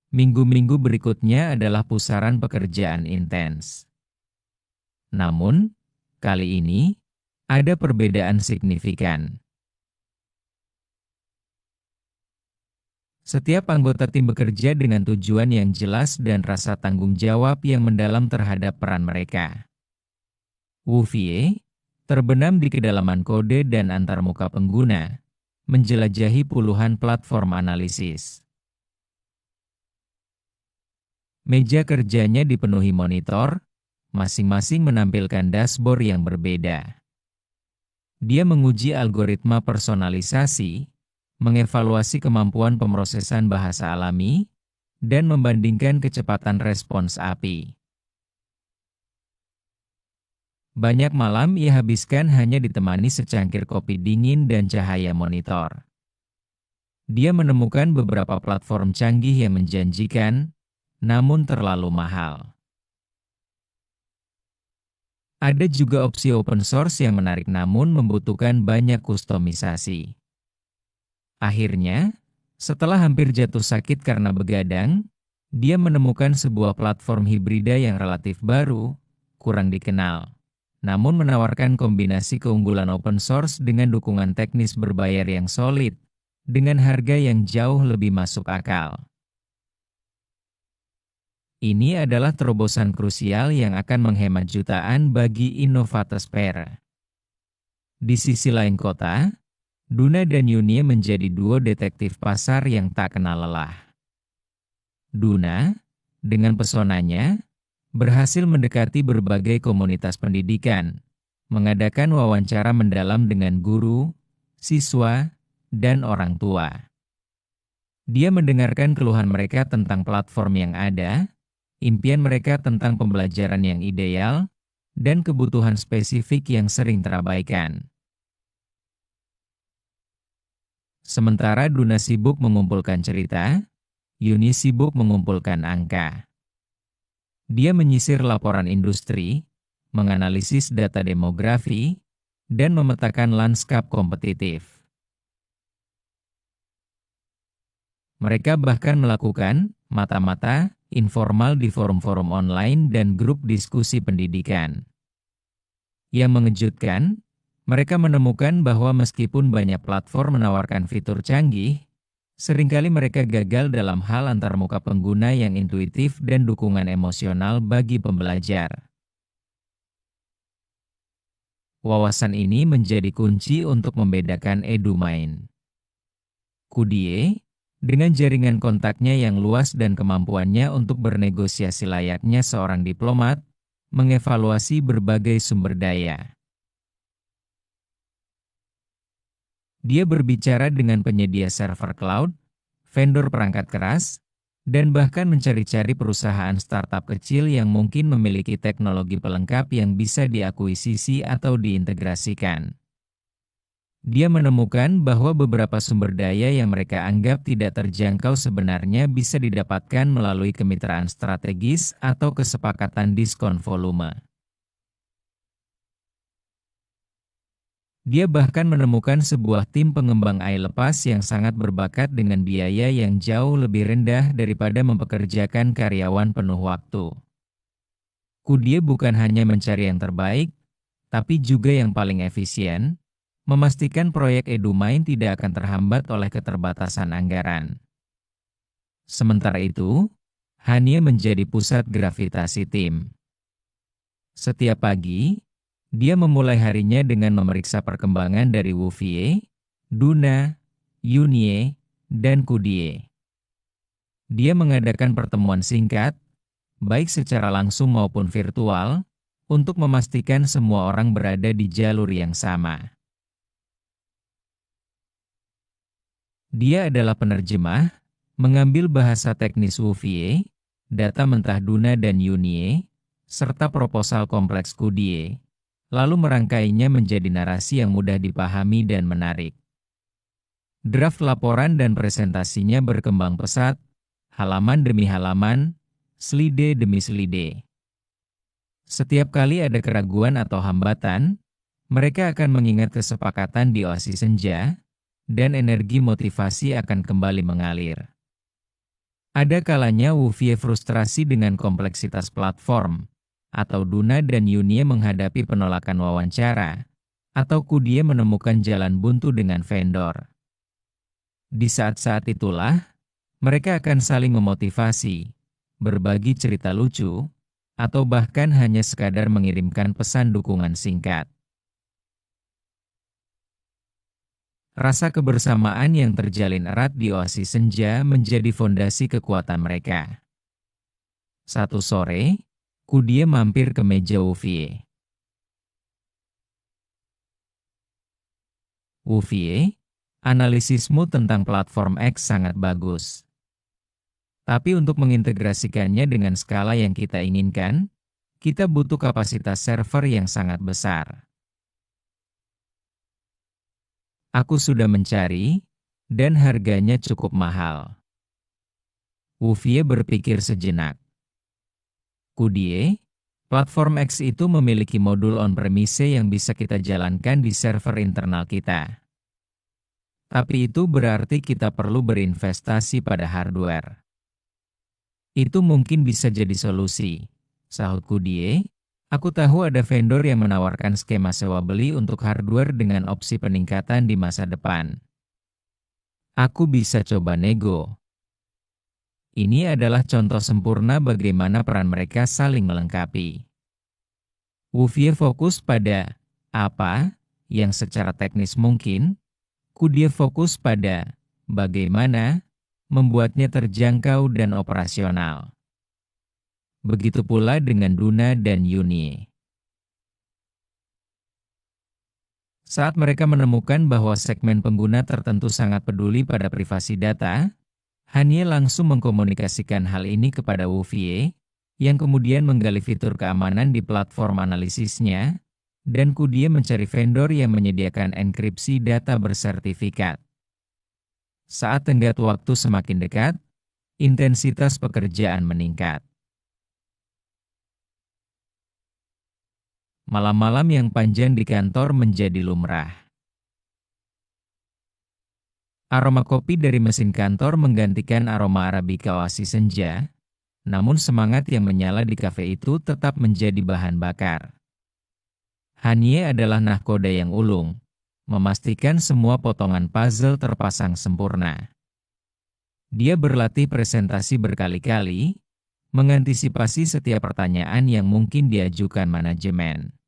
Minggu-minggu berikutnya adalah pusaran pekerjaan intens. Namun, kali ini, ada perbedaan signifikan. Setiap anggota tim bekerja dengan tujuan yang jelas dan rasa tanggung jawab yang mendalam terhadap peran mereka. Wu Fei terbenam di kedalaman kode dan antarmuka pengguna, menjelajahi puluhan platform analisis. Meja kerjanya dipenuhi monitor, masing-masing menampilkan dashboard yang berbeda. Dia menguji algoritma personalisasi, mengevaluasi kemampuan pemrosesan bahasa alami, dan membandingkan kecepatan respons API. Banyak malam ia habiskan hanya ditemani secangkir kopi dingin dan cahaya monitor. Dia menemukan beberapa platform canggih yang menjanjikan, namun terlalu mahal. Ada juga opsi open source yang menarik namun membutuhkan banyak kustomisasi. Akhirnya, setelah hampir jatuh sakit karena begadang, dia menemukan sebuah platform hibrida yang relatif baru, kurang dikenal, namun menawarkan kombinasi keunggulan open source dengan dukungan teknis berbayar yang solid, dengan harga yang jauh lebih masuk akal. Ini adalah terobosan krusial yang akan menghemat jutaan bagi Innovatosfera. Di sisi lain kota, Duna dan Yunie menjadi duo detektif pasar yang tak kenal lelah. Duna, dengan pesonanya, berhasil mendekati berbagai komunitas pendidikan, mengadakan wawancara mendalam dengan guru, siswa, dan orang tua. Dia mendengarkan keluhan mereka tentang platform yang ada, impian mereka tentang pembelajaran yang ideal, dan kebutuhan spesifik yang sering terabaikan. Sementara Duna sibuk mengumpulkan cerita, Yunie sibuk mengumpulkan angka. Dia menyisir laporan industri, menganalisis data demografi, dan memetakan lanskap kompetitif. Mereka bahkan melakukan mata-mata informal di forum-forum online dan grup diskusi pendidikan. Yang mengejutkan, mereka menemukan bahwa meskipun banyak platform menawarkan fitur canggih, seringkali mereka gagal dalam hal antarmuka pengguna yang intuitif dan dukungan emosional bagi pembelajar. Wawasan ini menjadi kunci untuk membedakan EduMain. Kudie, dengan jaringan kontaknya yang luas dan kemampuannya untuk bernegosiasi layaknya seorang diplomat, mengevaluasi berbagai sumber daya. Dia berbicara dengan penyedia server cloud, vendor perangkat keras, dan bahkan mencari-cari perusahaan startup kecil yang mungkin memiliki teknologi pelengkap yang bisa diakuisisi atau diintegrasikan. Dia menemukan bahwa beberapa sumber daya yang mereka anggap tidak terjangkau sebenarnya bisa didapatkan melalui kemitraan strategis atau kesepakatan diskon volume. Dia bahkan menemukan sebuah tim pengembang AI lepas yang sangat berbakat dengan biaya yang jauh lebih rendah daripada mempekerjakan karyawan penuh waktu. Kudie bukan hanya mencari yang terbaik, tapi juga yang paling efisien, memastikan proyek EduMain tidak akan terhambat oleh keterbatasan anggaran. Sementara itu, Hanie menjadi pusat gravitasi tim. Setiap pagi, dia memulai harinya dengan memeriksa perkembangan dari Wu Fei, Duna, Yunie, dan Kudie. Dia mengadakan pertemuan singkat, baik secara langsung maupun virtual, untuk memastikan semua orang berada di jalur yang sama. Dia adalah penerjemah, mengambil bahasa teknis Wu Fei, data mentah Duna dan Yunie, serta proposal kompleks Kudie, lalu merangkainya menjadi narasi yang mudah dipahami dan menarik. Draft laporan dan presentasinya berkembang pesat, halaman demi halaman, slide demi slide. Setiap kali ada keraguan atau hambatan, mereka akan mengingat kesepakatan di oasi senja, dan energi motivasi akan kembali mengalir. Ada kalanya Wuvie frustrasi dengan kompleksitas platform, atau Duna dan Yunie menghadapi penolakan wawancara, atau Kudie menemukan jalan buntu dengan vendor. Di saat-saat itulah, mereka akan saling memotivasi, berbagi cerita lucu, atau bahkan hanya sekadar mengirimkan pesan dukungan singkat. Rasa kebersamaan yang terjalin erat di oasis senja menjadi fondasi kekuatan mereka. Satu sore, Kudie mampir ke meja Wuvie. Wuvie, analisismu tentang platform X sangat bagus. Tapi untuk mengintegrasikannya dengan skala yang kita inginkan, kita butuh kapasitas server yang sangat besar. Aku sudah mencari, dan harganya cukup mahal. Wuvie berpikir sejenak. Kudie, platform X itu memiliki modul on-premise yang bisa kita jalankan di server internal kita. Tapi itu berarti kita perlu berinvestasi pada hardware. Itu mungkin bisa jadi solusi, sahut Kudie. Aku tahu ada vendor yang menawarkan skema sewa beli untuk hardware dengan opsi peningkatan di masa depan. Aku bisa coba nego. Ini adalah contoh sempurna bagaimana peran mereka saling melengkapi. Wuvie fokus pada apa yang secara teknis mungkin, Kudie fokus pada bagaimana membuatnya terjangkau dan operasional. Begitu pula dengan Duna dan Yunie. Saat mereka menemukan bahwa segmen pengguna tertentu sangat peduli pada privasi data, Hanie langsung mengkomunikasikan hal ini kepada Wuvie, yang kemudian menggali fitur keamanan di platform analisisnya, dan Kudie mencari vendor yang menyediakan enkripsi data bersertifikat. Saat tenggat waktu semakin dekat, intensitas pekerjaan meningkat. Malam-malam yang panjang di kantor menjadi lumrah. Aroma kopi dari mesin kantor menggantikan aroma Arabica oasis senja, namun semangat yang menyala di kafe itu tetap menjadi bahan bakar. Hanie adalah nahkoda yang ulung, memastikan semua potongan puzzle terpasang sempurna. Dia berlatih presentasi berkali-kali, mengantisipasi setiap pertanyaan yang mungkin diajukan manajemen.